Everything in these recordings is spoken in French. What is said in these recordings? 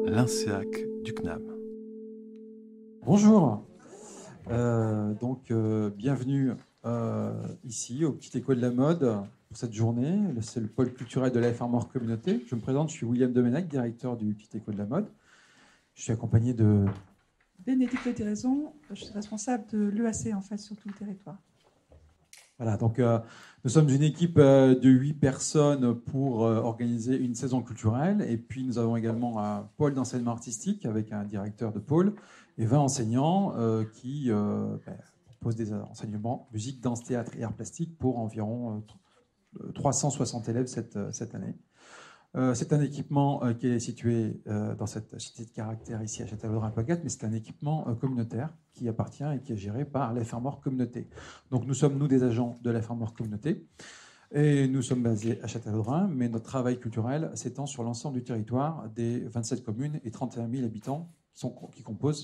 l'INSEAC du CNAM. Bonjour, bienvenue ici au Petit Écho de la Mode pour cette journée. C'est le pôle culturel de la F1 Mort Communauté. Je me présente, je suis William Domenech, directeur du Petit Écho de la Mode. Je suis accompagné de Bénédicte Le Diraison, je suis responsable de l'EAC en fait sur tout le territoire. Voilà, donc nous sommes une équipe de 8 personnes pour organiser une saison culturelle. Et puis nous avons également un pôle d'enseignement artistique avec un directeur de pôle et 20 enseignants qui proposent des enseignements musique, danse, théâtre et arts plastiques pour environ 360 élèves cette année. C'est un équipement qui est situé dans cette cité de caractère ici à Châtellerault-Plogat, mais c'est un équipement communautaire qui appartient et qui est géré par la F1 Mort Communauté. Donc nous sommes, nous, des agents de la F1 Mort Communauté, et nous sommes basés à Châtellerault, mais notre travail culturel s'étend sur l'ensemble du territoire des 27 communes et 31 000 habitants qui composent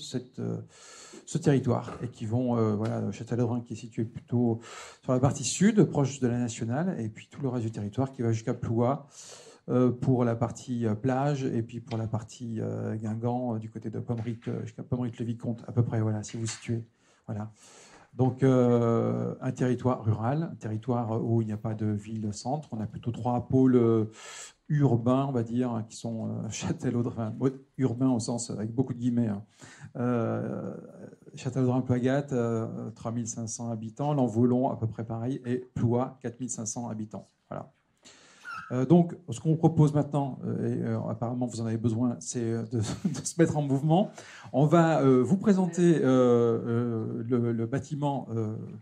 ce territoire et qui vont, Châtellerault qui est situé plutôt sur la partie sud, proche de la nationale, et puis tout le reste du territoire qui va jusqu'à Ploie, pour la partie plage, et puis pour la partie Guingamp, du côté de Pommery jusqu'à Pommery-le-Vicomte, à peu près, voilà, si vous situez. Voilà. Donc, un territoire rural, un territoire où il n'y a pas de ville-centre. On a plutôt 3 pôles urbains, on va dire, qui sont Châtellerault, enfin, urbains au sens avec beaucoup de guillemets. Châtellerault-Plogat, 3500 habitants, Lanvolon, à peu près pareil, et Ploie, 4500 habitants. Voilà. Donc, ce qu'on vous propose maintenant, et apparemment vous en avez besoin, c'est de se mettre en mouvement. On va vous présenter le bâtiment,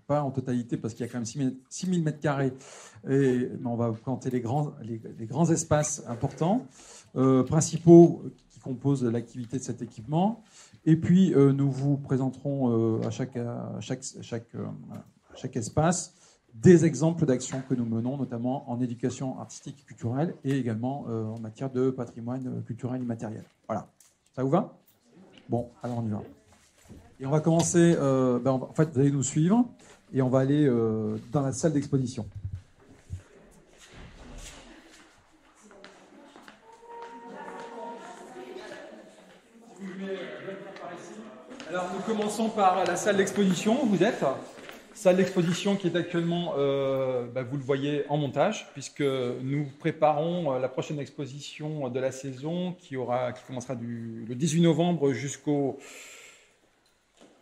pas en totalité, parce qu'il y a quand même 6000 mètres carrés, mais on va vous présenter les grands espaces importants, principaux qui composent l'activité de cet équipement. Et puis, nous vous présenterons à chaque espace des exemples d'actions que nous menons, notamment en éducation artistique et culturelle et également en matière de patrimoine culturel immatériel. Voilà. Ça vous va? Bon, alors on y va. Et on va commencer, en fait, vous allez nous suivre et on va aller dans la salle d'exposition. Alors, nous commençons par la salle d'exposition où vous êtes. Salle d'exposition qui est actuellement, vous le voyez, en montage, puisque nous préparons la prochaine exposition de la saison qui commencera le 18 novembre jusqu'au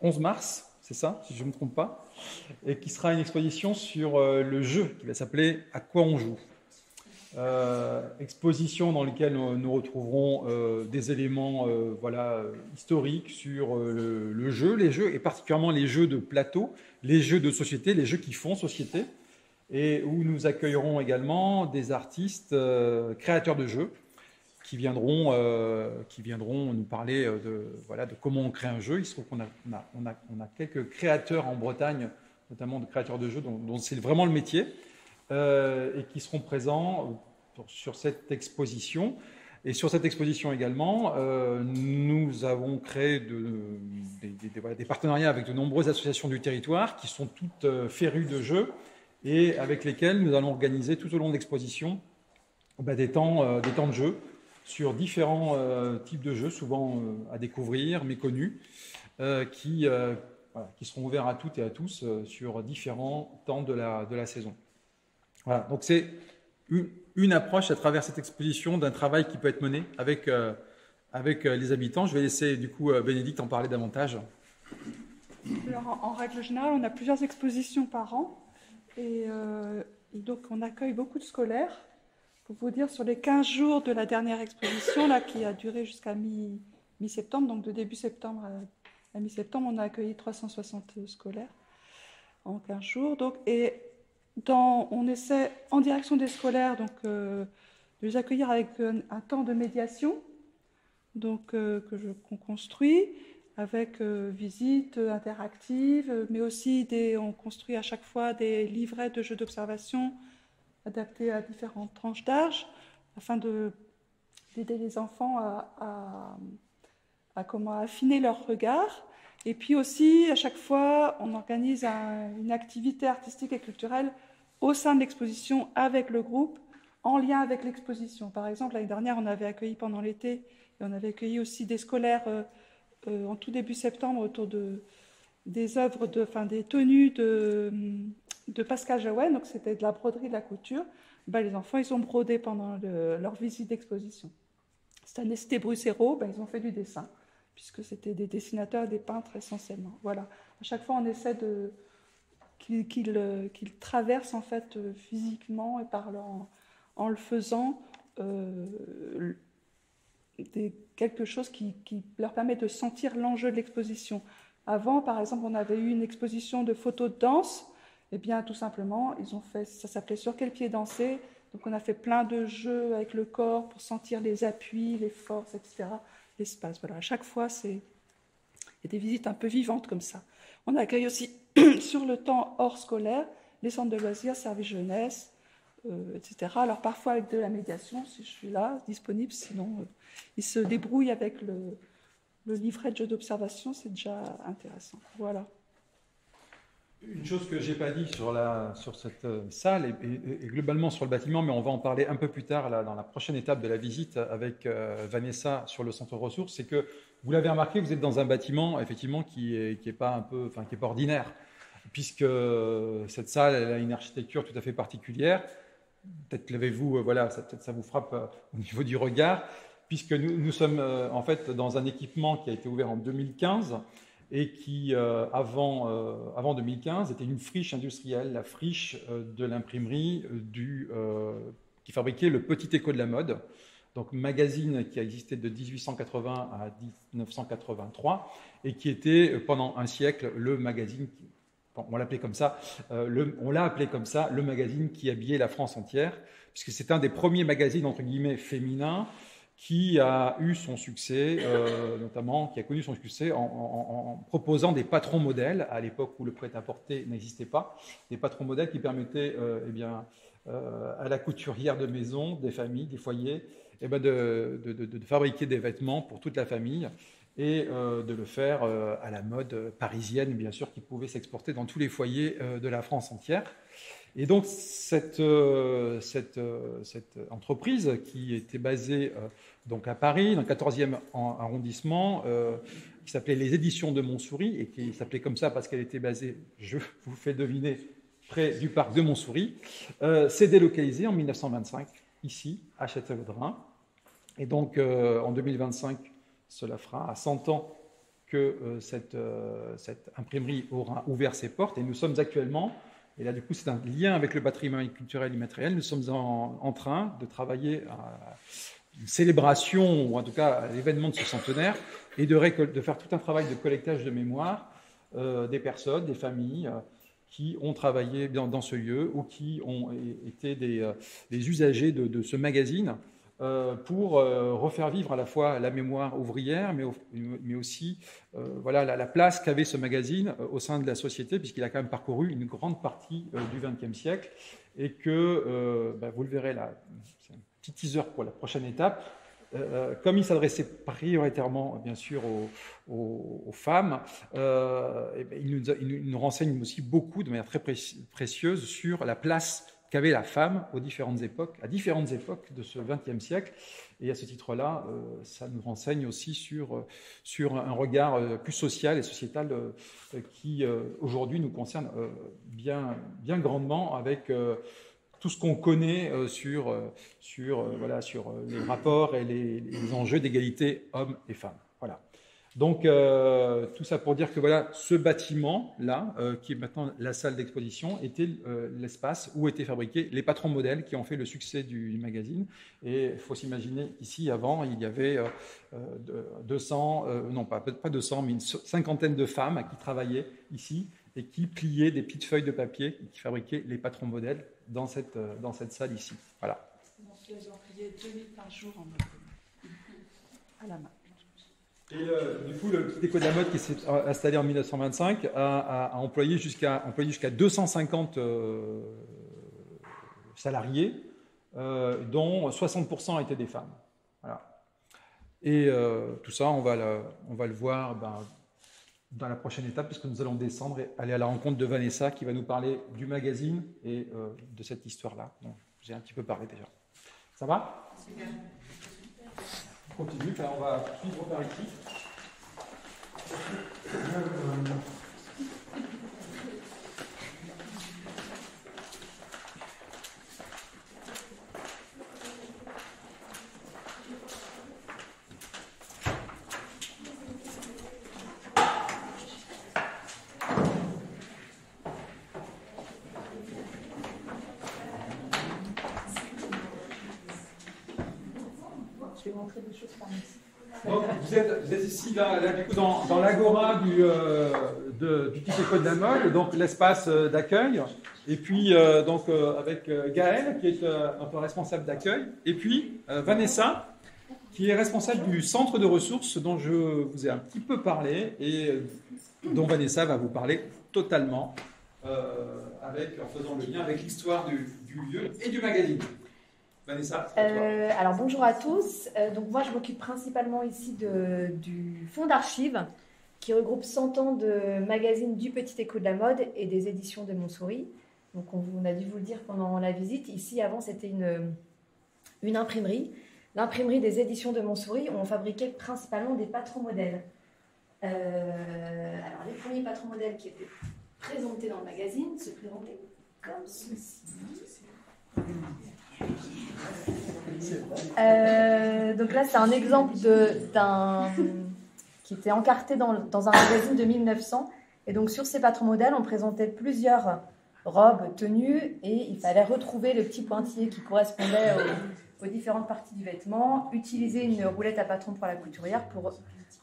11 mars, c'est ça, si je ne me trompe pas, et qui sera une exposition sur le jeu, qui va s'appeler « À quoi on joue ». Exposition dans laquelle nous retrouverons des éléments historiques sur le jeu, les jeux, et particulièrement les jeux de plateau, les jeux de société, les jeux qui font société, et où nous accueillerons également des artistes créateurs de jeux qui viendront nous parler de comment on crée un jeu. Il se trouve qu'on a quelques créateurs en Bretagne, notamment de créateurs de jeux dont c'est vraiment le métier, et qui seront présents sur cette exposition. Et sur cette exposition également, nous avons créé des partenariats avec de nombreuses associations du territoire qui sont toutes férues de jeux et avec lesquelles nous allons organiser tout au long de l'exposition des temps de jeu sur différents types de jeux, souvent à découvrir, méconnus, qui seront ouverts à toutes et à tous sur différents temps de la saison. Voilà, donc c'est une approche à travers cette exposition d'un travail qui peut être mené avec les habitants. Je vais laisser du coup Bénédicte en parler davantage. Alors, en règle générale, on a plusieurs expositions par an et donc on accueille beaucoup de scolaires. Pour vous dire, sur les 15 jours de la dernière exposition, là, qui a duré jusqu'à mi-septembre, donc de début septembre à mi-septembre, on a accueilli 360 scolaires en 15 jours. Donc, on essaie, en direction des scolaires, de les accueillir avec un temps de médiation qu'on construit, avec visite interactive, mais aussi on construit à chaque fois des livrets de jeux d'observation adaptés à différentes tranches d'âge, afin d'aider les enfants à comment affiner leur regard. Et puis aussi, à chaque fois, on organise une activité artistique et culturelle au sein de l'exposition avec le groupe en lien avec l'exposition. Par exemple, l'année dernière, on avait accueilli pendant l'été, et on avait accueilli aussi des scolaires en tout début septembre autour des œuvres, des tenues de Pascal Jaouen, donc c'était de la broderie, de la couture. Ben, les enfants, ils ont brodé pendant leur visite d'exposition. Cette année, c'était Brucero, ben, ils ont fait du dessin, puisque c'était des dessinateurs et des peintres essentiellement. Voilà. À chaque fois, on essaie qu'ils traversent en fait physiquement et en le faisant quelque chose qui leur permet de sentir l'enjeu de l'exposition. Avant, par exemple, on avait eu une exposition de photos de danse. Eh bien, tout simplement, ils ont fait, ça s'appelait Sur quel pied danser. Donc, on a fait plein de jeux avec le corps pour sentir les appuis, les forces, etc. L'espace. Voilà. À chaque fois, il y a des visites un peu vivantes comme ça. On accueille aussi sur le temps hors scolaire les centres de loisirs, services jeunesse, etc. Alors, parfois avec de la médiation, si je suis là, disponible. Sinon, ils se débrouillent avec le livret de jeu d'observation, c'est déjà intéressant. Voilà. Une chose que je n'ai pas dit sur cette salle et globalement sur le bâtiment, mais on va en parler un peu plus tard là, dans la prochaine étape de la visite avec Vanessa sur le centre ressources, c'est que vous l'avez remarqué, vous êtes dans un bâtiment effectivement qui est pas qui est pas ordinaire, puisque cette salle elle a une architecture tout à fait particulière. Peut-être l'avez-vous, voilà, peut-être ça vous frappe au niveau du regard, puisque nous sommes en fait dans un équipement qui a été ouvert en 2015 et qui, avant 2015, était une friche industrielle, la friche de l'imprimerie qui fabriquait le Petit Écho de la mode, donc magazine qui a existé de 1880 à 1983 et qui était pendant un siècle le magazine on l'appelait comme ça, on l'a appelé comme ça, le magazine qui habillait la France entière, puisque c'est un des premiers magazines, entre guillemets, féminins, qui a eu son succès, notamment, qui a connu son succès en proposant des patrons modèles, à l'époque où le prêt-à-porter n'existait pas, des patrons modèles qui permettaient à la couturière de maison, des familles, des foyers, de fabriquer des vêtements pour toute la famille, et de le faire à la mode parisienne, bien sûr, qui pouvait s'exporter dans tous les foyers de la France entière. Et donc, cette entreprise qui était basée donc à Paris, dans le 14e arrondissement, qui s'appelait les Éditions de Montsouris, et qui s'appelait comme ça parce qu'elle était basée, je vous fais deviner, près du parc de Montsouris, s'est délocalisée en 1925, ici, à Châtellerault. Et donc, en 2025, cela fera 100 ans que cette imprimerie aura ouvert ses portes, et nous sommes actuellement, et là du coup c'est un lien avec le patrimoine culturel immatériel, nous sommes en train de travailler à une célébration, ou en tout cas à l'événement de ce centenaire, et de faire tout un travail de collectage de mémoire des personnes, des familles qui ont travaillé dans ce lieu ou qui ont été des usagers de ce magazine, pour refaire vivre à la fois la mémoire ouvrière, mais aussi voilà, la place qu'avait ce magazine au sein de la société, puisqu'il a quand même parcouru une grande partie du XXe siècle, et que, vous le verrez là, c'est un petit teaser pour la prochaine étape, comme il s'adressait prioritairement, bien sûr, aux femmes, il nous renseigne aussi beaucoup, de manière très précieuse, sur la place qu'avait la femme à différentes époques de ce XXe siècle. Et à ce titre-là, ça nous renseigne aussi sur un regard plus social et sociétal qui, aujourd'hui, nous concerne bien grandement, avec tout ce qu'on connaît sur les rapports et les enjeux d'égalité hommes et femmes. Voilà. Donc, tout ça pour dire que voilà, ce bâtiment-là, qui est maintenant la salle d'exposition, était l'espace où étaient fabriqués les patrons modèles qui ont fait le succès du magazine. Et il faut s'imaginer ici, avant, il y avait 200, non pas 200, mais une cinquantaine de femmes qui travaillaient ici et qui pliaient des petites feuilles de papier et qui fabriquaient les patrons modèles dans cette salle ici. Voilà. Ils ont plié 2000 par jour à la main. Et du coup, le Petit Écho de la mode qui s'est installé en 1925 a employé jusqu'à 250 salariés, dont 60% étaient des femmes. Voilà. Et tout ça, on va le voir dans la prochaine étape, puisque nous allons descendre et aller à la rencontre de Vanessa, qui va nous parler du magazine et de cette histoire-là. Bon, j'ai un petit peu parlé déjà. Ça va? On continue, on va suivre par ici. Je vais montrer des choses par ici. Donc, vous êtes ici là, du coup, dans l'agora du Petite École de la Mode, donc l'espace d'accueil, et puis avec Gaël, qui est notre responsable d'accueil, et puis Vanessa, qui est responsable du centre de ressources dont je vous ai un petit peu parlé, et dont Vanessa va vous parler totalement, en faisant le lien avec l'histoire du lieu et du magazine. Vanessa, alors bonjour à tous. Donc moi je m'occupe principalement ici du fonds d'archives qui regroupe 100 ans de magazines du Petit Écho de la Mode et des éditions de Montsouris. Donc on a dû vous le dire pendant la visite. Ici avant c'était une imprimerie. L'imprimerie des éditions de Montsouris où on fabriquait principalement des patrons modèles. Alors les premiers patrons modèles qui étaient présentés dans le magazine se présentaient comme ceci. Donc là, c'est un exemple d'un qui était encarté dans un magazine de 1900. Et donc sur ces patrons modèles, on présentait plusieurs robes, tenues, et il fallait retrouver le petit pointillé qui correspondait aux différentes parties du vêtement, utiliser une roulette à patron pour la couturière pour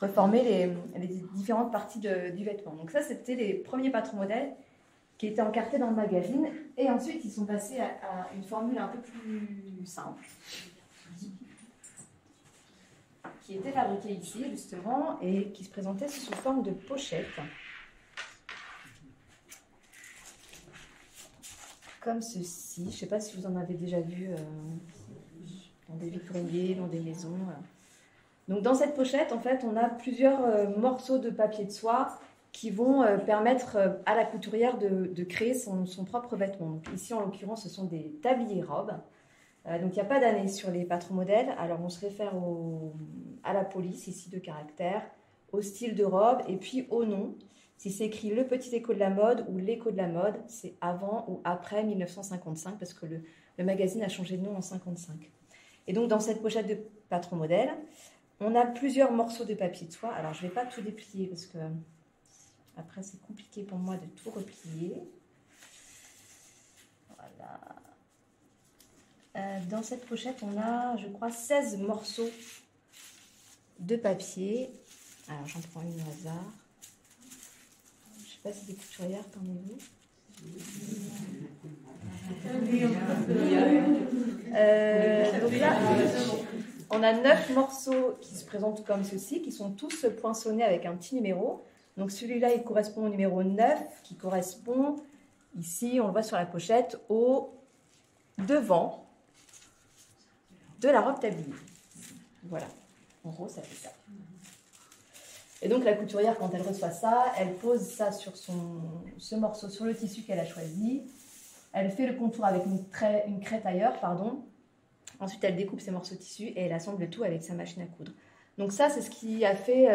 reformer les différentes parties du vêtement. Donc ça, c'était les premiers patrons modèles qui étaient encartés dans le magazine. Et ensuite, ils sont passés à une formule un peu plus simple, qui était fabriquée ici, justement, et qui se présentait sous forme de pochette. Comme ceci. Je ne sais pas si vous en avez déjà vu dans des vitriniers, dans des maisons. Donc, dans cette pochette, en fait, on a plusieurs morceaux de papier de soie qui vont permettre à la couturière de créer son propre vêtement. Donc, ici, en l'occurrence, ce sont des tabliers robes. Donc, il n'y a pas d'année sur les patrons modèles. Alors, on se réfère à la police, ici, de caractère, au style de robe, et puis au nom. Si c'est écrit le Petit Écho de la Mode ou l'écho de la Mode, c'est avant ou après 1955, parce que le magazine a changé de nom en 1955. Et donc, dans cette pochette de patron modèle, on a plusieurs morceaux de papier de soie. Alors, je ne vais pas tout déplier, parce que après, c'est compliqué pour moi de tout replier. Voilà. Dans cette pochette, on a, je crois, 16 morceaux de papier. Alors, j'en prends une au hasard. Je ne sais pas si des couturières, parmi-vous. Donc là, on a 9 morceaux qui se présentent comme ceci, qui sont tous poinçonnés avec un petit numéro. Donc celui-là, il correspond au numéro 9, qui correspond, ici, on le voit sur la pochette, au devant de la robe tablier. Voilà, en gros, ça fait ça. Et donc la couturière, quand elle reçoit ça, elle pose ça sur ce morceau, sur le tissu qu'elle a choisi. Elle fait le contour avec une craie tailleur, pardon. Ensuite, elle découpe ces morceaux de tissu et elle assemble le tout avec sa machine à coudre. Donc ça, c'est ce qui a fait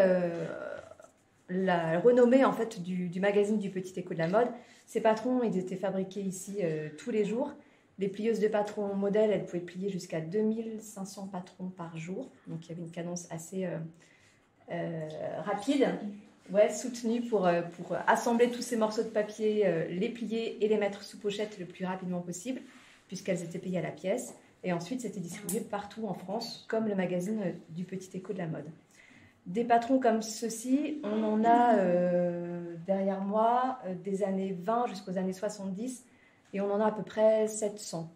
la renommée en fait, du magazine du Petit Écho de la Mode. Ces patrons, ils étaient fabriqués ici tous les jours. Les plieuses de patrons modèles, elles pouvaient plier jusqu'à 2500 patrons par jour. Donc il y avait une cadence assez rapide, soutenue pour assembler tous ces morceaux de papier, les plier et les mettre sous pochette le plus rapidement possible, puisqu'elles étaient payées à la pièce. Et ensuite, c'était distribué partout en France, comme le magazine du Petit Écho de la Mode. Des patrons comme ceux-ci, on en a derrière moi des années 20 jusqu'aux années 70, et on en a à peu près 700.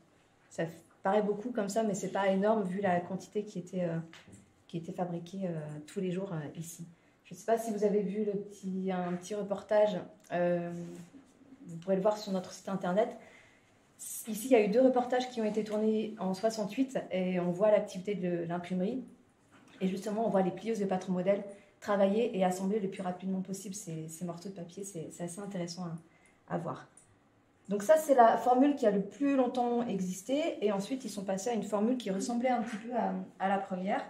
Ça paraît beaucoup comme ça, mais ce n'est pas énorme vu la quantité qui était fabriquée tous les jours ici. Je ne sais pas si vous avez vu un petit reportage, vous pourrez le voir sur notre site internet. Ici, il y a eu 2 reportages qui ont été tournés en 68 et on voit l'activité de l'imprimerie. Et justement, on voit les plieuses de patrons modèles travailler et assembler le plus rapidement possible ces morceaux de papier. C'est assez intéressant à voir. Donc ça, c'est la formule qui a le plus longtemps existé. Et ensuite, ils sont passés à une formule qui ressemblait un petit peu à la première.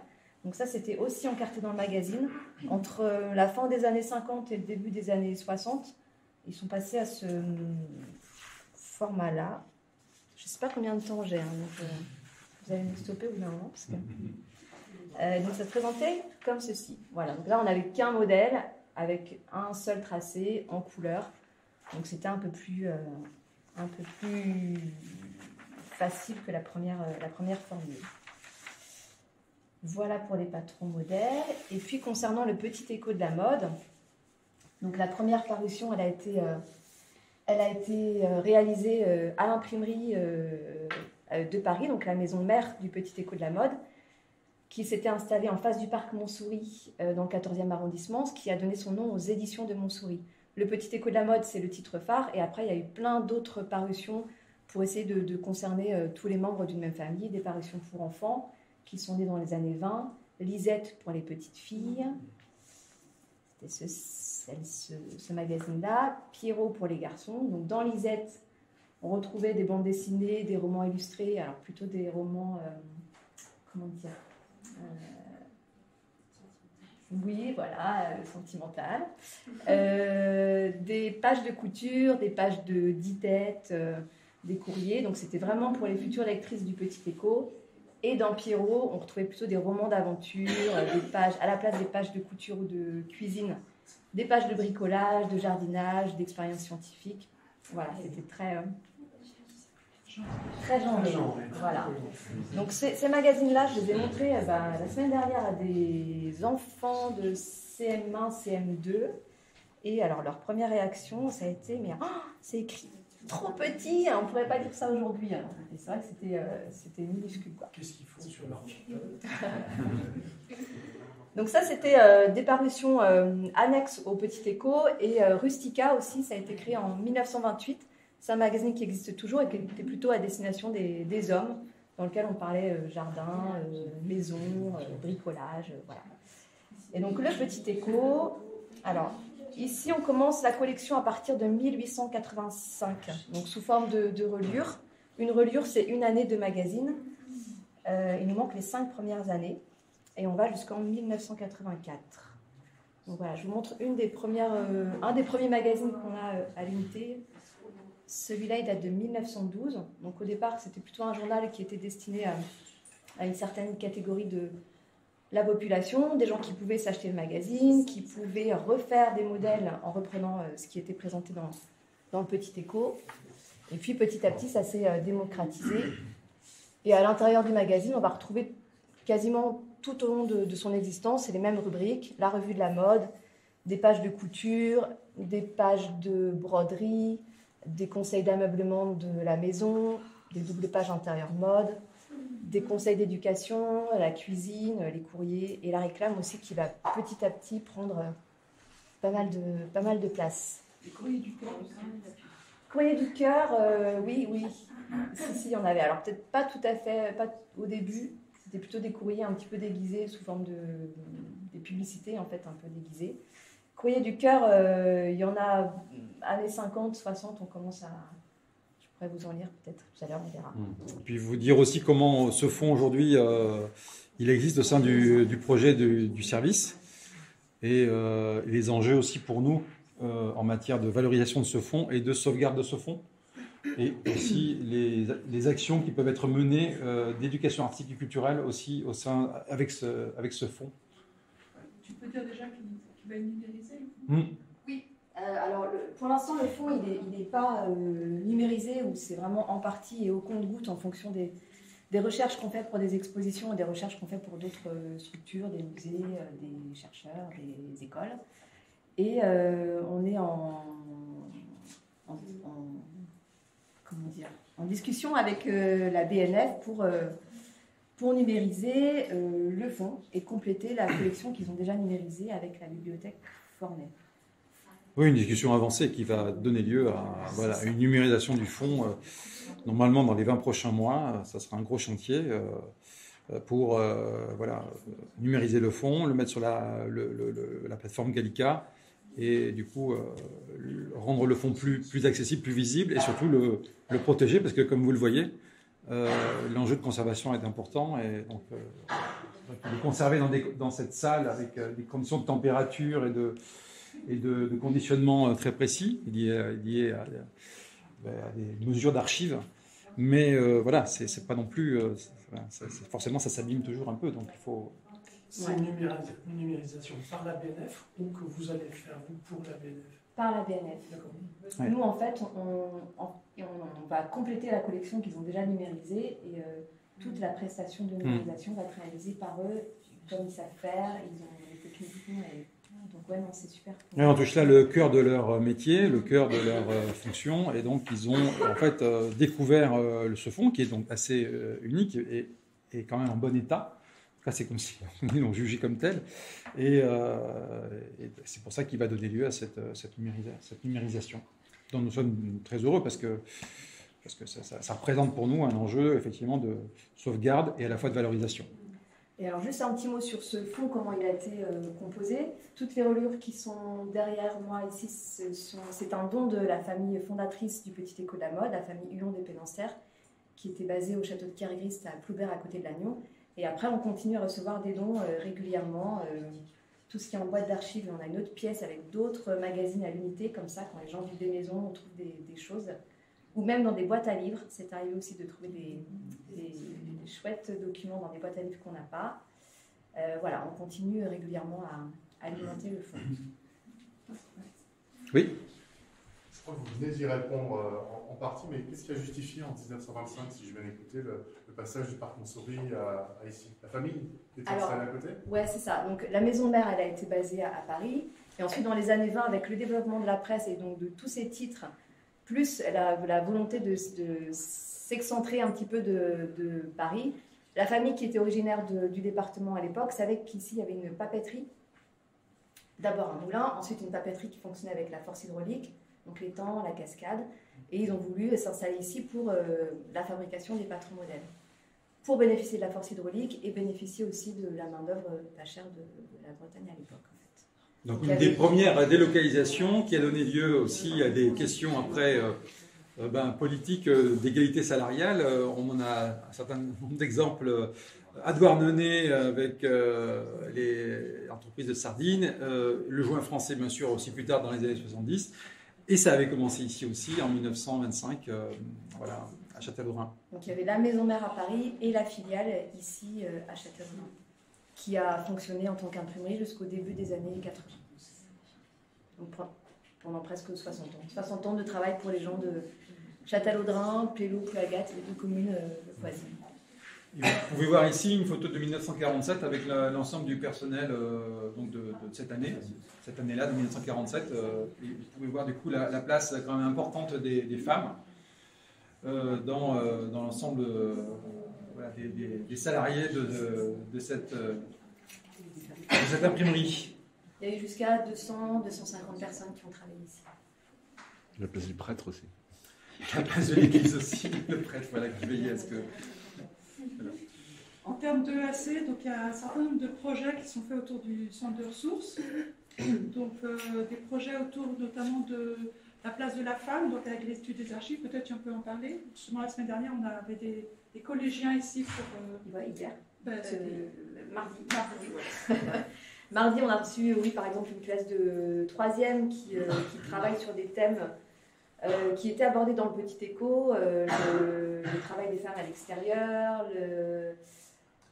Donc ça, c'était aussi encarté dans le magazine. Entre la fin des années 50 et le début des années 60, ils sont passés à ce format-là. Je ne sais pas combien de temps j'ai. Donc, vous allez me stopper au bout d'un moment. Parce que... donc ça se présentait comme ceci. Voilà. Donc là, on n'avait qu'un modèle avec un seul tracé en couleur. Donc c'était un peu plus facile que la première formule. Voilà pour les patrons modèles. Et puis concernant le petit écho de la mode, donc la première parution, elle a été réalisée à l'imprimerie de Paris, donc la maison mère du petit écho de la mode, qui s'était installée en face du parc Montsouris dans le 14e arrondissement, ce qui a donné son nom aux éditions de Montsouris. Le petit écho de la mode, c'est le titre phare, et après il y a eu plein d'autres parutions pour essayer de concerner tous les membres d'une même famille, des parutions pour enfants qui sont nées dans les années 20, Lisette pour les petites filles, c'était ce magazine-là, Pierrot pour les garçons. Donc dans Lisette, on retrouvait des bandes dessinées, des romans illustrés, alors plutôt des romans, comment dire, oui, voilà, sentimental. Des pages de couture, des pages de 10 têtes, des courriers. Donc c'était vraiment pour les futures lectrices du Petit Écho. Et dans Pierrot, on retrouvait plutôt des romans d'aventure, des pages, à la place des pages de couture ou de cuisine, des pages de bricolage, de jardinage, d'expériences scientifiques. Voilà, c'était très genré. Voilà. Donc ces magazines-là, je les ai montrés la semaine dernière à des enfants de CM1, CM2. Et alors leur première réaction, ça a été, mais c'est écrit trop petit, on ne pourrait pas dire ça aujourd'hui. Et c'est vrai que c'était minuscule, quoi. Qu'est-ce qu'ils font sur leur Donc ça, c'était des parutions annexes au Petit Écho. Et Rustica aussi, ça a été créé en 1928. C'est un magazine qui existe toujours et qui était plutôt à destination des hommes, dans lequel on parlait jardin, maison, bricolage, voilà. Et donc le Petit Écho, alors... Ici, on commence la collection à partir de 1885, donc sous forme de reliure. Une reliure, c'est une année de magazine. Il nous manque les 5 premières années, et on va jusqu'en 1984. Donc voilà, je vous montre un des premiers magazines qu'on a à l'unité. Celui-là, il date de 1912. Donc au départ, c'était plutôt un journal qui était destiné à une certaine catégorie de la population, des gens qui pouvaient s'acheter le magazine, qui pouvaient refaire des modèles en reprenant ce qui était présenté dans le Petit Écho. Et puis petit à petit, ça s'est démocratisé. Et à l'intérieur du magazine, on va retrouver quasiment tout au long de son existence les mêmes rubriques, la revue de la mode, des pages de couture, des pages de broderie, des conseils d'ameublement de la maison, des doubles pages intérieures mode, des conseils d'éducation, la cuisine, les courriers et la réclame aussi qui va petit à petit prendre pas mal de place. Les courriers du cœur aussi. Courrier du cœur, oui. Si, il y en avait. Alors peut-être pas tout à fait, pas au début. C'était plutôt des courriers un petit peu déguisés sous forme des publicités en fait un peu déguisées. Courrier du cœur, il y en a années 50, 60, on commence à... Je pourrais vous en lire peut-être tout à l'heure, on verra. Puis vous dire aussi comment ce fonds aujourd'hui, il existe au sein du projet du service et les enjeux aussi pour nous en matière de valorisation de ce fonds et de sauvegarde de ce fonds et aussi les actions qui peuvent être menées d'éducation artistique et culturelle aussi au sein, avec ce fonds. Tu peux dire déjà qu'il va être numérisé Oui. Alors, pour l'instant, le fonds, il n'est pas numérisé, ou c'est vraiment en partie et au compte-gouttes en fonction des recherches qu'on fait pour des expositions et des recherches qu'on fait pour d'autres structures, des musées, des chercheurs, des écoles. Et on est en discussion avec la BNF pour numériser le fonds et compléter la collection qu'ils ont déjà numérisée avec la bibliothèque Fornet. Oui, une discussion avancée qui va donner lieu à une numérisation du fonds. Normalement, dans les 20 prochains mois, ça sera un gros chantier pour numériser le fonds, le mettre sur la plateforme Gallica et du coup rendre le fonds plus accessible, plus visible et surtout le protéger parce que comme vous le voyez, l'enjeu de conservation est important et donc le conserver dans cette salle avec des conditions de température et de conditionnement très précis liés à des mesures d'archives. Mais voilà, c'est pas non plus. Forcément, ça s'abîme toujours un peu, donc il faut. C'est une numérisation par la BNF ou que vous allez faire vous pour la BNF? Par la BNF. D'accord. Ouais. Nous, en fait, on va compléter la collection qu'ils ont déjà numérisée et toute la prestation de numérisation va être réalisée par eux, comme ils savent faire, ils ont les techniques. Donc ouais, non, c'est super. Ouais, on touche là le cœur de leur métier, le cœur de leur fonction, et donc ils ont en fait découvert ce fonds qui est donc assez unique et quand même en bon état. En tout cas, c'est comme si ils l'ont jugé comme tel, et c'est pour ça qu'il va donner lieu à cette numérisation, dont nous sommes très heureux parce que ça représente pour nous un enjeu effectivement de sauvegarde et à la fois de valorisation. Et alors juste un petit mot sur ce fonds, comment il a été composé. Toutes les reliures qui sont derrière moi ici, c'est un don de la famille fondatrice du Petit Écho de la Mode, la famille Huon des Pénanceres, qui était basée au château de Kergrist à Ploubert à côté de Lannion. Et après, on continue à recevoir des dons régulièrement. Tout ce qui est en boîte d'archives, on a une autre pièce avec d'autres magazines à l'unité, comme ça, quand les gens vivent des maisons, on trouve des choses. Ou même dans des boîtes à livres. C'est arrivé aussi de trouver des chouettes documents dans des boîtes à livres qu'on n'a pas. Voilà, on continue régulièrement à alimenter le fonds. Oui. Je crois que vous venez d'y répondre en partie, mais qu'est-ce qui a justifié en 1925, si je viens d'écouter, le passage du parc Montsouris à ici? La famille était installée à côté? Ouais, c'est ça. Donc la maison mère, elle a été basée à Paris. Et ensuite, dans les années 20, avec le développement de la presse et donc de tous ces titres, plus la volonté de s'excentrer un petit peu de Paris, la famille qui était originaire du département à l'époque savait qu'ici, il y avait une papeterie. D'abord un moulin, ensuite une papeterie qui fonctionnait avec la force hydraulique, donc l'étang, la cascade. Et ils ont voulu s'installer ici pour la fabrication des patrons modèles, pour bénéficier de la force hydraulique et bénéficier aussi de la main-d'œuvre pas chère de la Bretagne à l'époque. Donc une des premières délocalisations qui a donné lieu aussi à des questions après politiques d'égalité salariale. On en a un certain nombre d'exemples à Douarnenez avec les entreprises de sardines, le joint français bien sûr aussi plus tard dans les années 70, et ça avait commencé ici aussi en 1925 voilà, à Châtellerault. Donc il y avait la maison mère à Paris et la filiale ici à Châtellerault, qui a fonctionné en tant qu'imprimerie jusqu'au début des années 80. Donc pendant presque 60 ans. 60 ans de travail pour les gens de Châtellerault, Plélo, Plouagat, les deux communes voisines. Vous pouvez voir ici une photo de 1947 avec l'ensemble du personnel donc de cette année-là, de 1947. Et vous pouvez voir du coup la place quand même importante des femmes dans l'ensemble voilà, des salariés de cette imprimerie. Il y a eu jusqu'à 200-250 personnes qui ont travaillé ici. La place du prêtre aussi. La place de l'église aussi, le prêtre voilà, qui veillait à ce que... Voilà. En termes de EAC, donc il y a un certain nombre de projets qui sont faits autour du centre de ressources. Donc des projets autour notamment de la place de la femme, donc avec l'étude des archives, peut-être on peut en parler. Justement la semaine dernière, on avait des collégiens ici pour... Hier. Mardi. Mardi, on a reçu, oui, par exemple, une classe de 3e qui travaille sur des thèmes qui étaient abordés dans le Petit Écho, le travail des femmes à l'extérieur,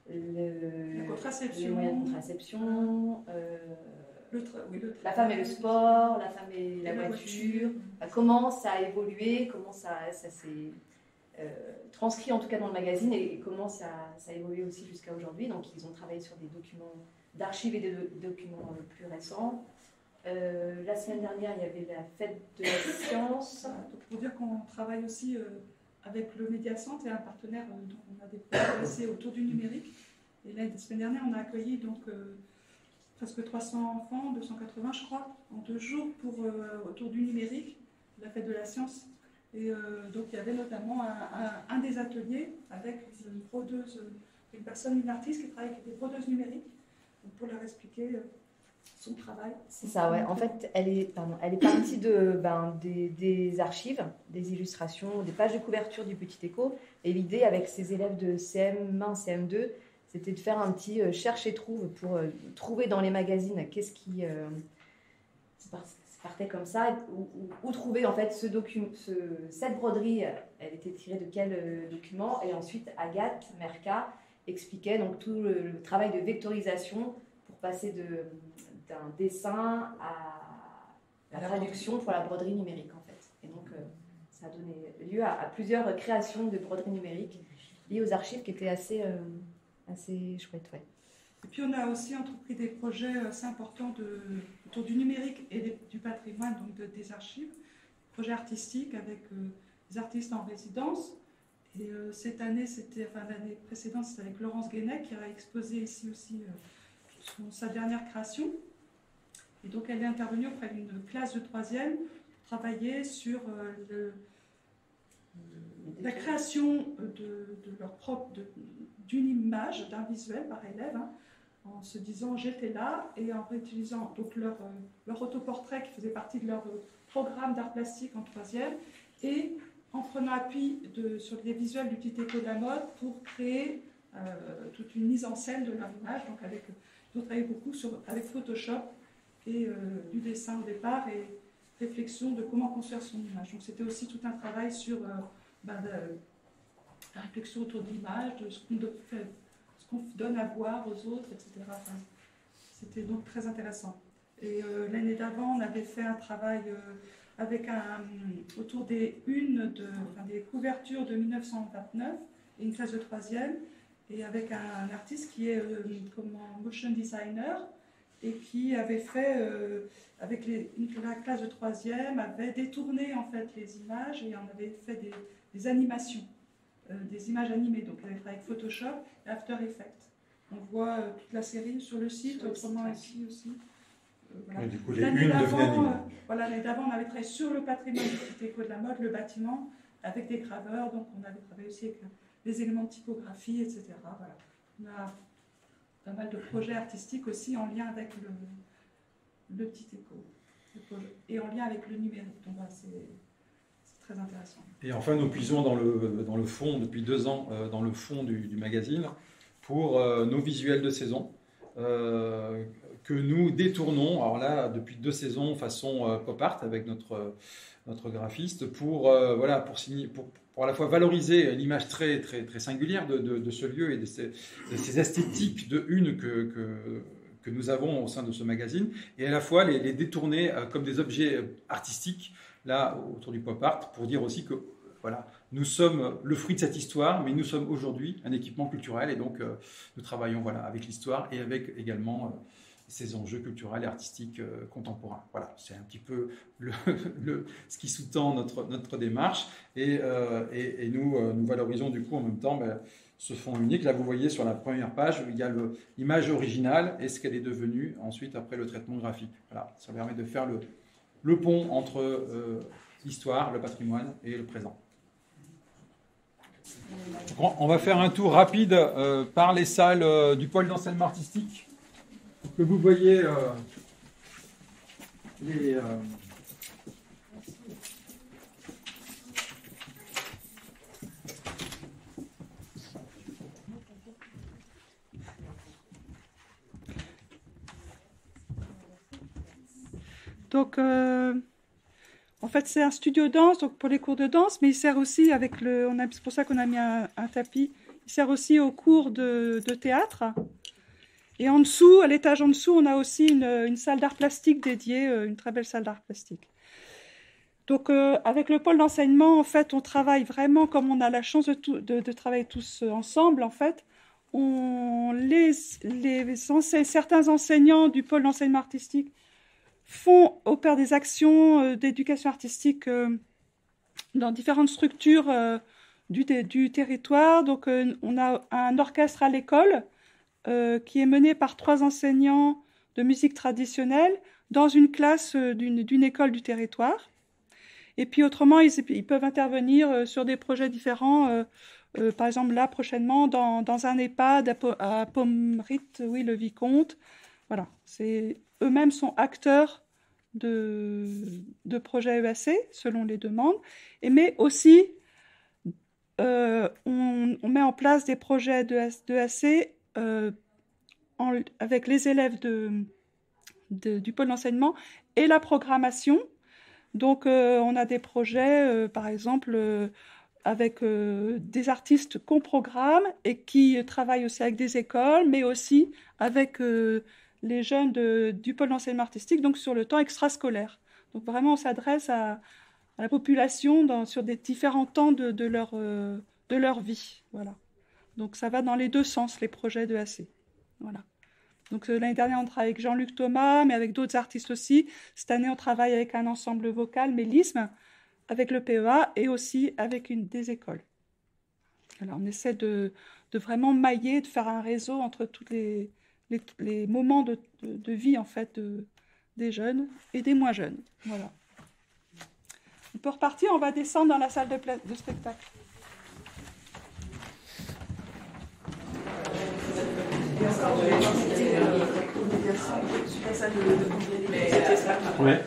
la contraception, les moyens de contraception, la femme et le sport, la femme et la voiture, comment ça a évolué, comment ça s'est transcrit en tout cas dans le magazine et comment ça a évolué aussi jusqu'à aujourd'hui. Donc ils ont travaillé sur des documents d'archives et des documents plus récents. La semaine dernière, il y avait la fête de la science. Donc, pour dire qu'on travaille aussi avec le Médiacentre et un partenaire dont on a des projets autour du numérique. Et la semaine dernière, on a accueilli donc, presque 300 enfants, 280 je crois, en 2 jours autour du numérique, la fête de la science. Et donc il y avait notamment un des ateliers avec une brodeuse, une artiste qui travaille avec des brodeuses numériques, pour leur expliquer son travail. C'est ça, ouais. En fait, elle est partie des archives, des illustrations, des pages de couverture du Petit Écho. Et l'idée, avec ses élèves de CM1, CM2, c'était de faire un petit cherche et trouve pour trouver dans les magazines qu'est-ce qui partait comme ça, où trouver en fait cette broderie, elle était tirée de quel document. Et ensuite, Agathe Merca expliquait donc tout le travail de vectorisation pour passer d'un dessin à la traduction pour la broderie numérique en fait. Et donc ça a donné lieu à plusieurs créations de broderie numérique liées aux archives qui étaient assez chouettes. Ouais. Et puis on a aussi entrepris des projets assez importants autour du numérique et du patrimoine, donc des archives, projets artistiques avec des artistes en résidence. Et cette année, l'année précédente, c'était avec Laurence Guénec qui a exposé ici aussi sa dernière création. Et donc elle est intervenue auprès d'une classe de 3e pour travailler sur la création d'une image, d'un visuel par élève, hein, en se disant j'étais là, et en réutilisant donc leur autoportrait qui faisait partie de leur programme d'art plastique en 3e, et en prenant appui sur les visuels du Petit Écho de la mode pour créer toute une mise en scène de leur image. Donc ils ont travaillé beaucoup avec Photoshop et du dessin au départ et réflexion de comment construire son image. Donc c'était aussi tout un travail sur la réflexion autour de l'image, de ce qu'on donne à voir aux autres, etc. Enfin, c'était donc très intéressant. Et l'année d'avant, on avait fait un travail autour des couvertures de 1929 et une classe de 3e, et avec un artiste qui est comme un motion designer et qui avait fait, avec la classe de 3e, avait détourné en fait les images et en avait fait des animations, des images animées. Donc elle avait travaillé avec Photoshop et After Effects. On voit toute la série sur le site, autrement ici aussi. Voilà. Du coup, l'année d'avant, on avait travaillé sur le patrimoine du Petit Écho de la mode, le bâtiment, avec des graveurs. Donc on avait travaillé aussi avec des éléments de typographie, etc. Voilà. On a pas mal de projets artistiques aussi en lien avec le Petit Écho et en lien avec le numérique. Donc voilà, c'est très intéressant. Et enfin, nous puisons dans le fond, depuis 2 ans, dans le fond du magazine, pour nos visuels de saison, que nous détournons, alors là, depuis 2 saisons, façon pop art, avec notre graphiste, pour à la fois valoriser l'image très, très, très singulière de ce lieu et de ces esthétiques que nous avons au sein de ce magazine, et à la fois les détourner comme des objets artistiques, là, autour du pop art, pour dire aussi que voilà, nous sommes le fruit de cette histoire, mais nous sommes aujourd'hui un équipement culturel, et donc nous travaillons avec l'histoire et avec également ces enjeux culturels et artistiques contemporains. Voilà, c'est un petit peu ce qui sous-tend notre démarche, et nous valorisons du coup en même temps ce fond unique. Là, vous voyez sur la première page, il y a l'image originale et ce qu'elle est devenue ensuite après le traitement graphique. Voilà, ça permet de faire le pont entre l'histoire, le patrimoine et le présent. Donc, on va faire un tour rapide par les salles du pôle d'enseignement artistique pour que vous voyez les... Donc, en fait, c'est un studio danse, donc pour les cours de danse, mais il sert aussi c'est pour ça qu'on a mis un tapis. Il sert aussi aux cours de théâtre. Et en dessous, à l'étage en dessous, on a aussi une salle d'art plastique dédiée, une très belle salle d'art plastique. Donc, avec le pôle d'enseignement, en fait, on travaille vraiment comme on a la chance de travailler tous ensemble. En fait, certains enseignants du pôle d'enseignement artistique opèrent des actions d'éducation artistique dans différentes structures du territoire. Donc, on a un orchestre à l'école qui est mené par 3 enseignants de musique traditionnelle dans une classe d'une école du territoire. Et puis autrement, ils peuvent intervenir sur des projets différents. Par exemple, là, prochainement, dans un EHPAD à Pommerit, oui, le Vicomte, Voilà, eux-mêmes sont acteurs de projets EAC selon les demandes, mais aussi on met en place des projets d'EAC avec les élèves du pôle d'enseignement et la programmation. Donc on a des projets, par exemple, avec des artistes qu'on programme et qui travaillent aussi avec des écoles, mais aussi avec les jeunes du pôle d'enseignement artistique, donc sur le temps extrascolaire. Donc vraiment, on s'adresse à la population sur des différents temps de leur vie. Voilà. Donc ça va dans les deux sens, les projets d'EAC. Voilà. Donc l'année dernière, on travaille avec Jean-Luc Thomas, mais avec d'autres artistes aussi. Cette année, on travaille avec un ensemble vocal, Mélisme, avec le PEA et aussi avec des écoles. Alors on essaie de vraiment mailler, de faire un réseau entre tous les moments de vie en fait des jeunes et des moins jeunes. Voilà. On peut repartir, on va descendre dans la salle de spectacle. Et encore, je vais inviter la salle de Ouais.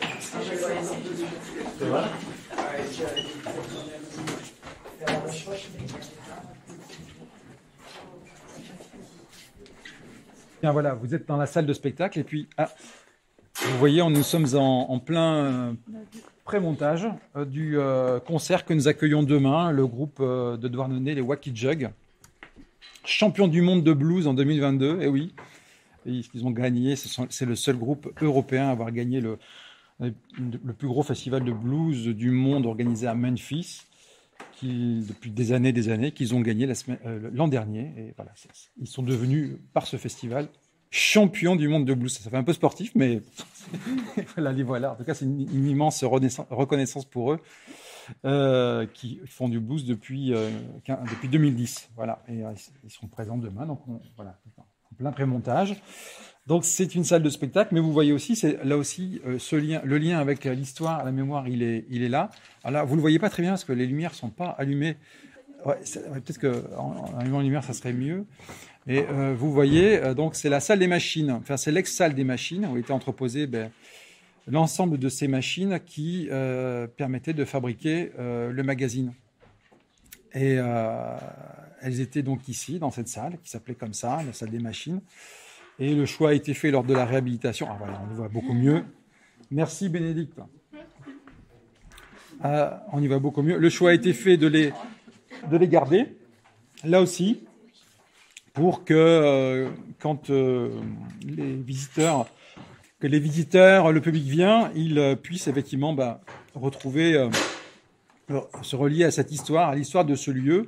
Bien voilà, vous êtes dans la salle de spectacle et puis vous voyez, nous sommes en plein pré-montage du concert que nous accueillons demain, le groupe de Douarnenez, les Wacky Jug, champions du monde de blues en 2022, et oui, ils ont gagné, c'est le seul groupe européen à avoir gagné le plus gros festival de blues du monde organisé à Memphis, depuis des années, qu'ils ont gagné l'an dernier. Et voilà, ils sont devenus, par ce festival, champions du monde de blues. Ça fait un peu sportif, mais voilà. En tout cas, c'est une immense reconnaissance pour eux, qui font du blues depuis 2010. Voilà, et ils seront présents demain. Donc, voilà, en plein pré-montage. Donc c'est une salle de spectacle, mais vous voyez aussi, c'est là aussi le lien avec l'histoire, la mémoire, il est là. Alors là, vous le voyez pas très bien parce que les lumières sont pas allumées. Ouais, peut-être qu'en allumant les lumières, ça serait mieux. Et vous voyez, donc c'est la salle des machines. Enfin, c'est l'ex-salle des machines où étaient entreposées l'ensemble de ces machines qui permettaient de fabriquer le magazine. Et elles étaient donc ici, dans cette salle, qui s'appelait comme ça, la salle des machines. Et le choix a été fait lors de la réhabilitation. Ah voilà, on y voit beaucoup mieux. Merci Bénédicte. On y voit beaucoup mieux. Le choix a été fait de les garder, là aussi, pour que quand les visiteurs, le public vient, ils puissent effectivement retrouver, se relier à cette histoire, à l'histoire de ce lieu,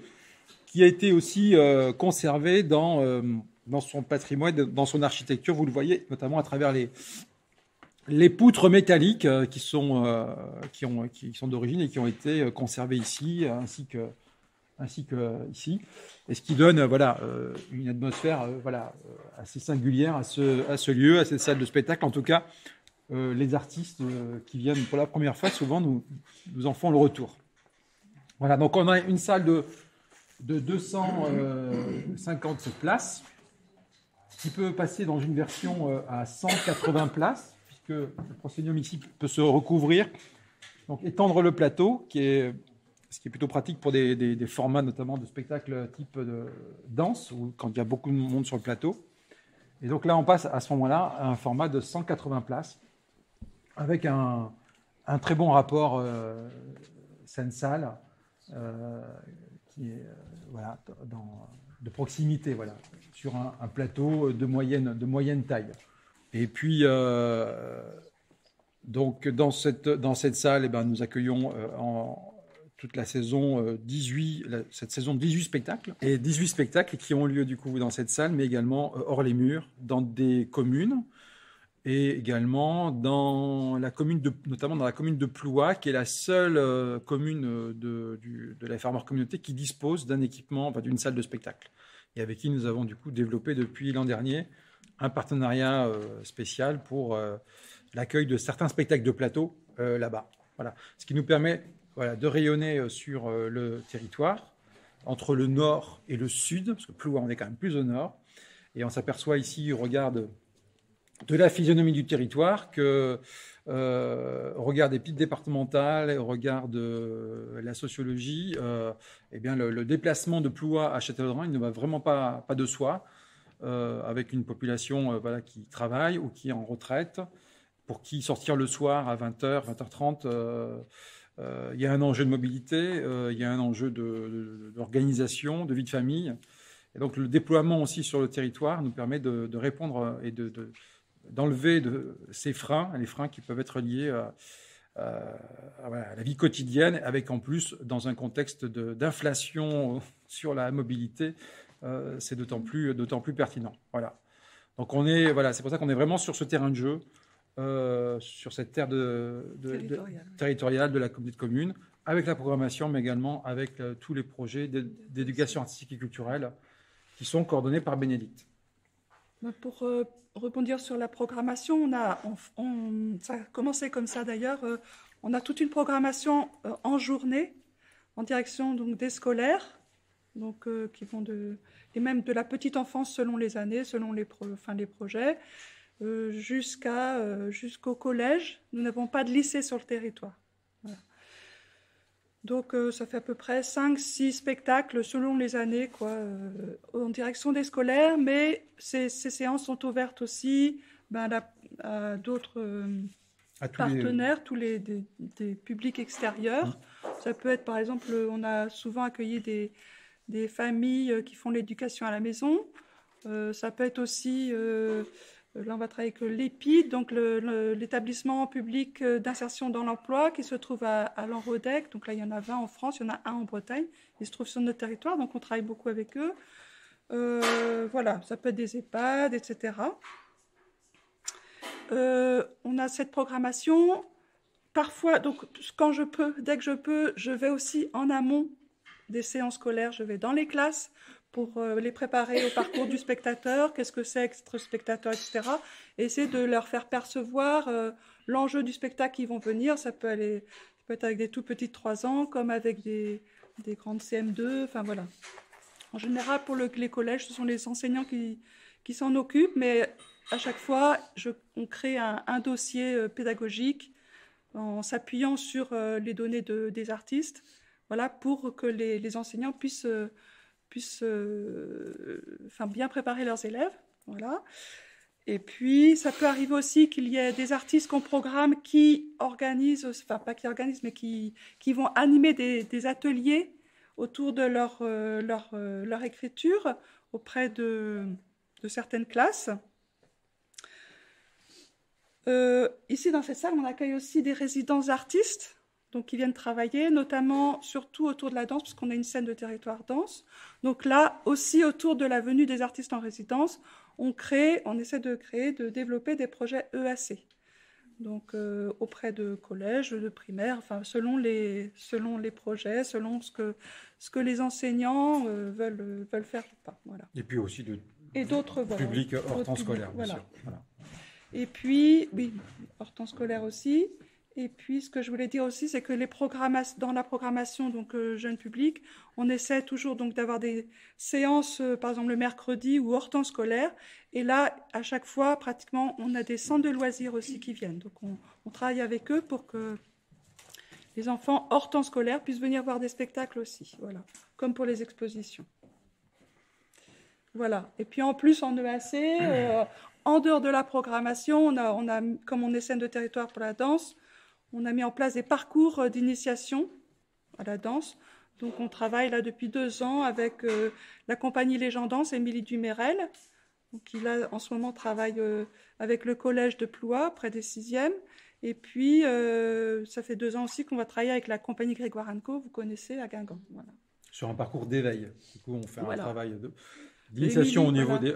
qui a été aussi conservé dans son patrimoine, dans son architecture. Vous le voyez notamment à travers les poutres métalliques qui sont d'origine et qui ont été conservées ici, ainsi que ici, et ce qui donne une atmosphère assez singulière à ce lieu, à cette salle de spectacle. En tout cas, les artistes qui viennent pour la première fois, souvent nous en font le retour. Voilà, donc on a une salle de 250 places, qui peut passer dans une version à 180 places, puisque le proscénium ici peut se recouvrir, donc étendre le plateau, ce qui est plutôt pratique pour des formats notamment de spectacles type de danse, ou quand il y a beaucoup de monde sur le plateau. Et donc là, on passe à ce moment-là à un format de 180 places, avec un très bon rapport scène-salle, qui est de proximité, sur un plateau de moyenne taille. Et puis, donc dans cette salle, nous accueillons toute la saison 18 spectacles, et 18 spectacles qui ont lieu du coup dans cette salle, mais également hors les murs, dans des communes, et également notamment dans la commune de Plouat, qui est la seule commune de la Farmer Communauté qui dispose d'un équipement, d'une salle de spectacle, et avec qui nous avons du coup développé depuis l'an dernier un partenariat spécial pour l'accueil de certains spectacles de plateau là-bas. Voilà, ce qui nous permet de rayonner sur le territoire, entre le nord et le sud, parce que Plouat, on est quand même plus au nord, et on s'aperçoit ici, on regarde de la physionomie du territoire que, au regard des piles départementales, au regard de la sociologie, eh bien le déplacement de Ploie à Châtellerault, il ne va vraiment pas de soi, avec une population voilà, qui travaille ou qui est en retraite, pour qui sortir le soir à 20h, 20h30, il y a un enjeu de mobilité, il y a un enjeu d'organisation, de vie de famille. Et donc le déploiement aussi sur le territoire nous permet de répondre et d'enlever ces freins, les freins qui peuvent être liés à la vie quotidienne, avec en plus, dans un contexte d'inflation sur la mobilité, c'est d'autant plus pertinent. Voilà. Donc c'est pour ça qu'on est vraiment sur ce terrain de jeu, sur cette terre territoriale de la communauté de communes, avec la programmation, mais également avec tous les projets d'éducation artistique et culturelle qui sont coordonnés par Bénédicte. Pour rebondir sur la programmation, ça a commencé comme ça d'ailleurs. On a toute une programmation en journée, en direction donc, des scolaires, donc, qui vont et même de la petite enfance selon les années, selon les projets, jusqu'au collège. Nous n'avons pas de lycée sur le territoire. Voilà. Donc ça fait à peu près 5-6 spectacles selon les années, quoi, en direction des scolaires, mais ces séances sont ouvertes aussi à d'autres partenaires, des publics extérieurs. Ça peut être, par exemple, on a souvent accueilli des familles qui font l'éducation à la maison. Ça peut être aussi... Là, on va travailler avec l'EPID, donc l'établissement public d'insertion dans l'emploi qui se trouve à Lanrodec. Donc là, il y en a 20 en France, il y en a un en Bretagne. Ils se trouvent sur notre territoire, donc on travaille beaucoup avec eux. Voilà, ça peut être des EHPAD, etc. On a cette programmation. Parfois, donc quand je peux, dès que je peux, je vais aussi en amont des séances scolaires, je vais dans les classes pour les préparer au parcours du spectateur, qu'est-ce que c'est être spectateur, etc. Et essayer de leur faire percevoir l'enjeu du spectacle qui vont venir. Ça peut être avec des tout petits de 3 ans, comme avec des grandes CM2, enfin voilà. En général, pour les collèges, ce sont les enseignants qui s'en occupent, mais à chaque fois, on crée un dossier pédagogique en s'appuyant sur les données des artistes, voilà, pour que les enseignants puissent bien préparer leurs élèves. Voilà. Et puis, ça peut arriver aussi qu'il y ait des artistes qu'on programme qui organisent, enfin pas qui organisent, mais qui vont animer des ateliers autour de leur écriture auprès de certaines classes. Ici, dans cette salle, on accueille aussi des résidents artistes, donc qui viennent travailler, notamment, surtout autour de la danse, parce qu'on a une scène de territoire danse. Donc là, aussi autour de la venue des artistes en résidence, on essaie de développer des projets EAC. Donc auprès de collèges, de primaires, enfin selon les projets, selon ce que les enseignants veulent faire ou pas. Voilà. Et puis aussi d'autres publics hors temps scolaire, bien sûr. Voilà. Et puis, oui, hors temps scolaire aussi. Et puis, ce que je voulais dire aussi, c'est que dans la programmation donc jeune public, on essaie toujours donc d'avoir des séances, par exemple le mercredi ou hors temps scolaire. Et là, à chaque fois, pratiquement, on a des centres de loisirs aussi qui viennent. Donc, on travaille avec eux pour que les enfants hors temps scolaire puissent venir voir des spectacles aussi. Voilà, comme pour les expositions. Voilà. Et puis en plus, en EAC, en dehors de la programmation, on a, comme on est scène de territoire pour la danse, on a mis en place des parcours d'initiation à la danse. Donc, on travaille là depuis 2 ans avec la compagnie Les Gens Dansent, Émilie Dumérel, qui là, en ce moment, travaille avec le collège de Ploie, près des 6e. Et puis, ça fait 2 ans aussi qu'on va travailler avec la compagnie Grégoire & Co, vous connaissez, à Guingamp. Voilà. Sur un parcours d'éveil. Du coup, on fait un travail d'initiation au niveau des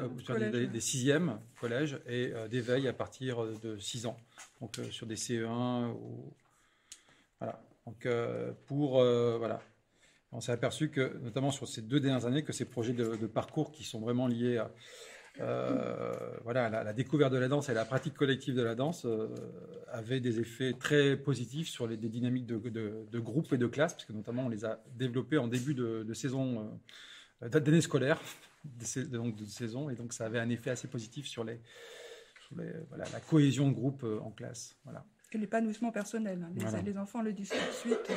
6e collèges et d'éveil à partir de 6 ans. Donc sur des CE1 voilà. Donc voilà. On s'est aperçu que, notamment sur ces 2 dernières années, que ces projets de parcours qui sont vraiment liés à la découverte de la danse et la pratique collective de la danse avaient des effets très positifs sur des dynamiques de groupe et de classe, parce que notamment on les a développés en début de saison, d'année scolaire. De saison, et donc ça avait un effet assez positif sur voilà, la cohésion de groupe en classe. Voilà. Et l'épanouissement personnel. Hein. Voilà. Les enfants le disent tout de suite.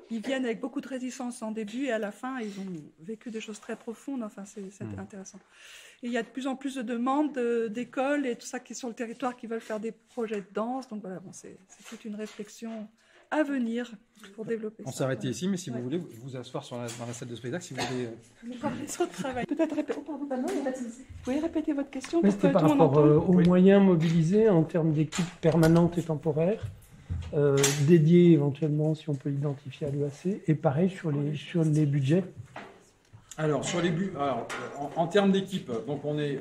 Ils viennent avec beaucoup de réticence en début et à la fin, ils ont vécu des choses très profondes. Enfin, c'est intéressant. Et il y a de plus en plus de demandes d'écoles et tout ça qui est sur le territoire qui veulent faire des projets de danse. Donc voilà, bon, c'est toute une réflexion à venir pour développer ça. On s'est arrêté ici, mais si vous voulez vous asseoir dans la salle de spectacle, si vous voulez. Les autres travaillent. Peut-être répéter. Oh, pardon, vous pouvez répéter votre question Oui, pour que c'était par tout le monde rapport entende. aux moyens mobilisés en termes d'équipes permanentes et temporaires, dédiées éventuellement, si on peut l'identifier à l'EAC, et pareil sur les budgets. Alors, en termes d'équipe, donc on est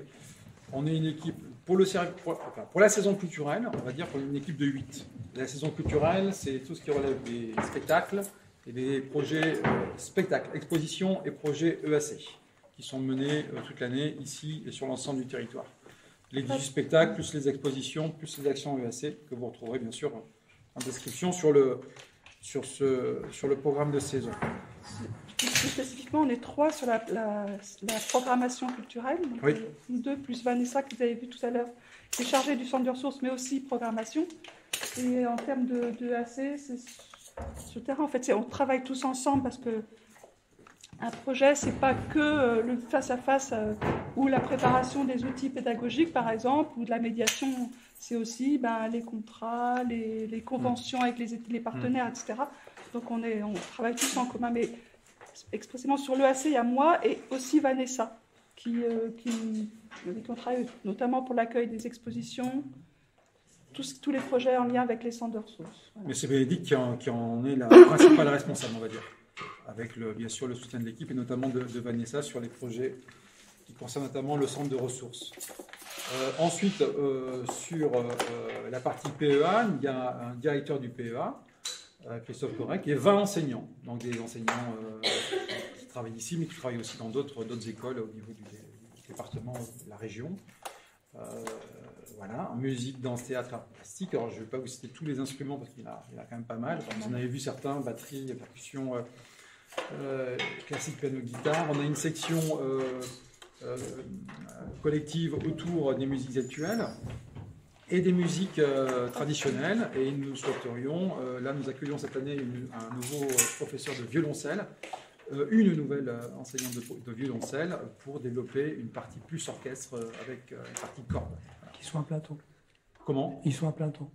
une équipe pour la saison culturelle, on va dire qu'on est une équipe de 8. La saison culturelle, c'est tout ce qui relève des spectacles et des projets spectacles, expositions et projets EAC qui sont menés toute l'année ici et sur l'ensemble du territoire. Les 18 spectacles, plus les expositions, plus les actions EAC que vous retrouverez bien sûr en description sur le programme de saison. Plus spécifiquement, on est 3 sur la programmation culturelle. Donc, Oui. Nous 2, plus Vanessa, que vous avez vu tout à l'heure, qui est chargée du centre de ressources, mais aussi programmation. Et en termes de AC, c'est sur le terrain, en fait, on travaille tous ensemble parce que un projet, c'est pas que le face-à-face ou la préparation des outils pédagogiques, par exemple, ou de la médiation. C'est aussi les contrats, les conventions avec les partenaires, etc. Donc on travaille tous en commun. Mais expressément sur l'EAC, il y a moi et aussi Vanessa, qui on travaille notamment pour l'accueil des expositions, tous les projets en lien avec les centres de ressources. Voilà. Mais c'est Bénédicte qui en est la principale responsable, on va dire, avec bien sûr le soutien de l'équipe et notamment de Vanessa sur les projets qui concernent notamment le centre de ressources. Ensuite, sur la partie PEA, il y a un directeur du PEA, Christophe Correc, et 20 enseignants, donc des enseignants qui travaillent ici, mais qui travaillent aussi dans d'autres écoles au niveau du département, de la région. Voilà, musique, danse, théâtre, art plastique. Alors, je ne vais pas vous citer tous les instruments parce qu'il y en a quand même pas mal. Vous en avez vu certains, batterie, percussion, classique, piano, guitare. On a une section collective autour des musiques actuelles et des musiques traditionnelles. Et nous souhaiterions, là nous accueillons cette année un nouveau professeur de violoncelle, une nouvelle enseignante de violoncelle pour développer une partie plus orchestre avec une partie corde. Ils sont à plein temps. Comment ? Ils sont à plein temps.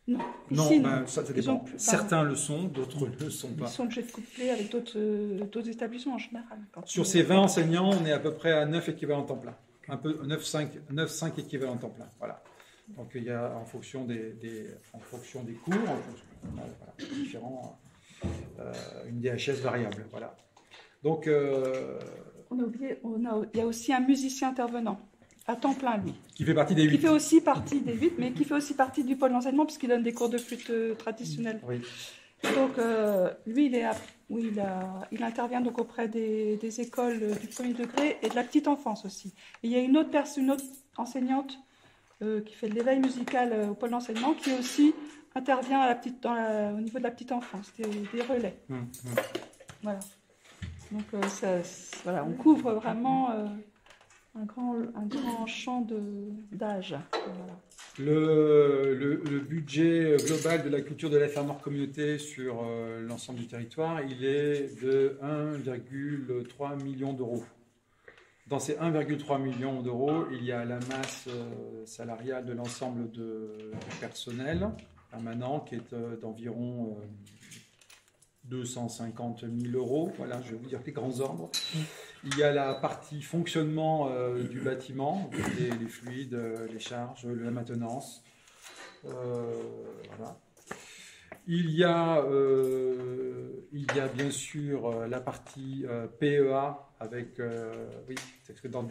Non, Non, ici, ça dépend. Certains le sont, d'autres ne le sont ils pas. sont obligés de coupler avec d'autres établissements en général. Sur ces 20 enseignants, on est à peu près à 9 équivalents temps plein. Un peu 9-5 équivalents temps plein. Voilà. Donc il y a en fonction des cours, différents, une DHS variable. Voilà. Donc On a oublié, il y a aussi un musicien intervenant, à temps plein lui. qui fait partie des 8. Qui fait aussi partie des 8, mais qui fait aussi partie du pôle d'enseignement puisqu'il donne des cours de flûte traditionnelle. Oui. Donc lui, il intervient donc auprès des écoles du premier degré et de la petite enfance aussi. Et il y a une autre enseignante qui fait de l'éveil musical au pôle d'enseignement qui aussi intervient au niveau de la petite enfance, des relais. Voilà. Donc voilà, on couvre vraiment un grand champ d'âge. Voilà. Le budget global de la culture de la ferme hors communauté sur l'ensemble du territoire, il est de 1,3 million d'euros. Dans ces 1,3 million d'euros, il y a la masse salariale de l'ensemble du personnel permanent qui est d'environ 250 000 euros. Voilà, je vais vous dire les grands ordres. Il y a la partie fonctionnement du bâtiment, les fluides, les charges, la maintenance. Voilà. Il y a bien sûr la partie PEA avec, oui, parce que dans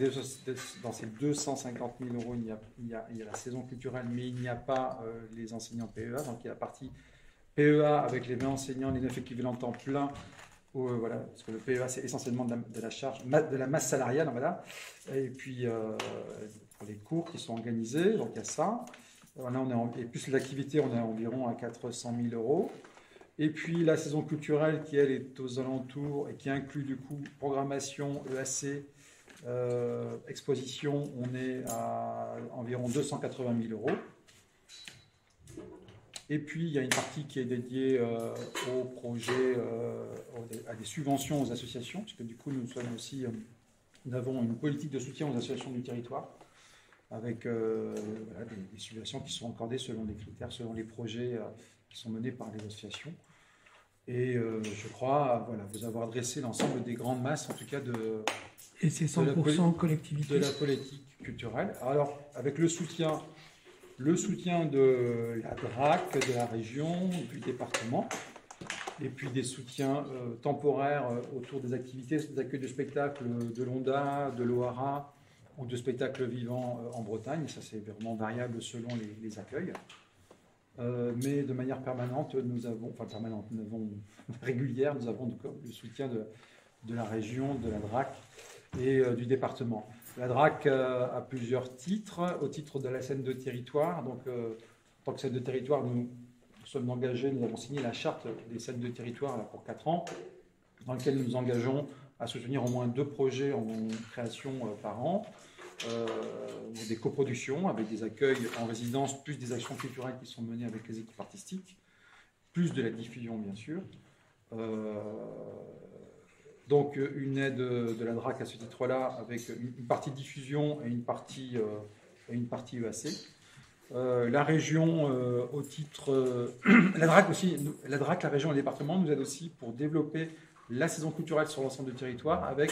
ces 250 000 euros, il y a la saison culturelle, mais il n'y a pas les enseignants PEA. Donc il y a la partie PEA avec les 20 enseignants, les 9 équivalents temps plein. Voilà, parce que le PEA, c'est essentiellement de la charge, de la masse salariale, voilà. Et puis, pour les cours qui sont organisés, donc il y a ça. Là, et plus l'activité, on est environ à 400 000 euros. Et puis, la saison culturelle qui, elle, est aux alentours et qui inclut, du coup, programmation, EAC Exposition, on est à environ 280 000 €. Et puis, il y a une partie qui est dédiée au projet, à des subventions aux associations, puisque du coup, nous avons une politique de soutien aux associations du territoire, avec des subventions qui sont accordées selon les critères, selon les projets qui sont menés par les associations. Et je crois vous avoir adressé l'ensemble des grandes masses, en tout cas, et c'est 100% collectivité. De la politique culturelle. Alors, avec le soutien de la DRAC, de la région, du département, et puis des soutiens temporaires autour des activités, des accueils de spectacles de l'ONDA, de l'OARA ou de spectacles vivants en Bretagne. Ça, c'est vraiment variable selon les accueils. Mais de manière permanente, régulière, nous avons le soutien de la région, de la DRAC et du département. La DRAC a plusieurs titres. Au titre de la scène de territoire, donc en tant que scène de territoire, nous sommes engagés, nous avons signé la charte des scènes de territoire là, pour 4 ans, dans laquelle nous nous engageons à soutenir au moins 2 projets en création par an, des coproductions avec des accueils en résidence, plus des actions culturelles qui sont menées avec les équipes artistiques, plus de la diffusion bien sûr. Donc une aide de la DRAC à ce titre-là, avec une partie diffusion et une partie EAC. La région, au titre... la DRAC aussi, la région et le département nous aident aussi pour développer la saison culturelle sur l'ensemble du territoire, avec,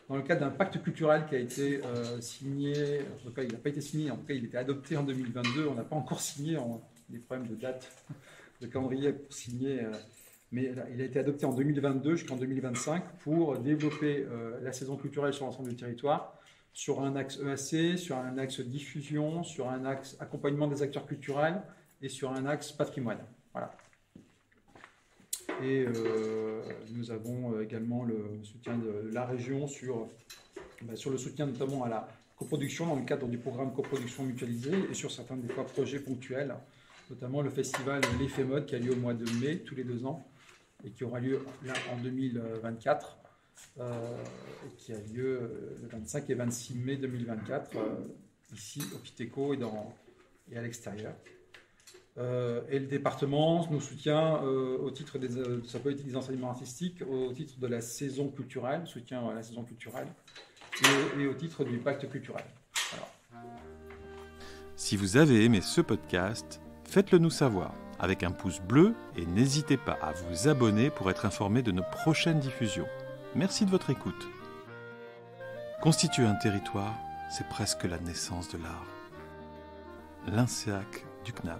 dans le cadre d'un pacte culturel qui a été signé, en tout cas il n'a pas été signé, en tout cas il a été adopté en 2022, on n'a pas encore signé, des problèmes de date, de calendrier pour signer... mais il a été adopté en 2022 jusqu'en 2025 pour développer la saison culturelle sur l'ensemble du territoire, sur un axe EAC, sur un axe diffusion, sur un axe accompagnement des acteurs culturels et sur un axe patrimoine. Voilà. Et nous avons également le soutien de la région sur le soutien notamment à la coproduction dans le cadre du programme coproduction mutualisée et sur certains des fois projets ponctuels, notamment le festival L'Effet Mode qui a lieu au mois de mai tous les 2 ans et qui aura lieu là en 2024 et qui a lieu le 25 et 26 mai 2024 ici au Pitéco et à l'extérieur. Et le département nous soutient au titre de sa politique des enseignements artistiques, au titre de la saison culturelle, soutien à la saison culturelle et au titre du pacte culturel. Voilà. Si vous avez aimé ce podcast, faites-le nous savoir avec un pouce bleu et n'hésitez pas à vous abonner pour être informé de nos prochaines diffusions. Merci de votre écoute. Constituer un territoire, c'est presque la naissance de l'art. L'INSEAC du CNAB.